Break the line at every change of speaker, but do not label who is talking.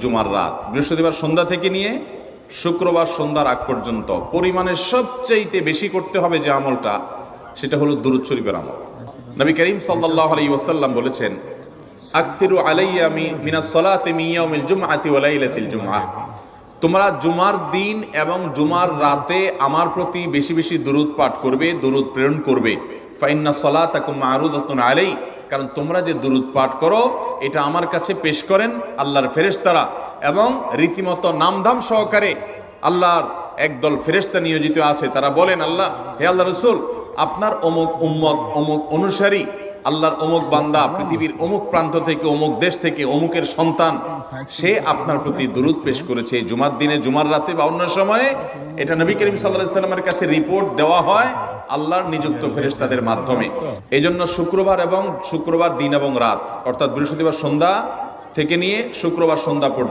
জুমার রাত, বৃহস্পতিবার সন্ধ্যা থেকে নিয়ে শুক্রবার সন্ধ্যার আগ পর্যন্ত পরিমাণের সবচাইতে বেশি করতে হবে যে আমলটা, সেটা হলো দুরূদ শরীফের আমল। নবী করিম সাল্লাল্লাহু আলাইহি ওয়াসাল্লাম বলেছেন, আকসিরু আলাইয়া মিনাস সালাতি মিন ইয়াউমিল জুমআতি ওয়া লাইলাতিল জুমআহ, তোমরা জুমার দিন এবং জুমার রাতে আমার প্রতি বেশি বেশি দুরূদ পাঠ করবে, দুরূদ প্রেরণ করবে। ফাইন্না সালাতাকুম মা'রুদাতুন আলাই, কারণ তোমরা যে দুরূদ পাঠ করো এটা আমার কাছে পেশ করেন আল্লাহর ফেরেশতারা, এবং রীতিমতো নামধাম সহকারে আল্লাহর একদল ফেরেশতা নিয়োজিত আছে। তারা বলেন, আল্লাহ, হে আল্লাহ রাসূল, আপনার অমুক উম্মত, অমুক অনুসারী, আল্লাহর অমুক বান্দা পৃথিবীর অমুক প্রান্ত থেকে, অমুক দেশ থেকে, অমুকের সন্তান, সে আপনার প্রতি দুরূদ পেশ করেছে জুমার দিনে, জুমার রাতে বা অন্য সময়ে। এটা নবী করিম সাল্লাল্লাহু আলাইহি ওয়াসাল্লামের কাছে রিপোর্ট দেওয়া হয় আল্লাহর নিযুক্ত ফেরেশতাদের মাধ্যমে। এই জন্য শুক্রবার দিন এবং রাত, অর্থাৎ বৃহস্পতিবার সন্ধ্যা থেকে নিয়ে শুক্রবার সন্ধ্যা পর্যন্ত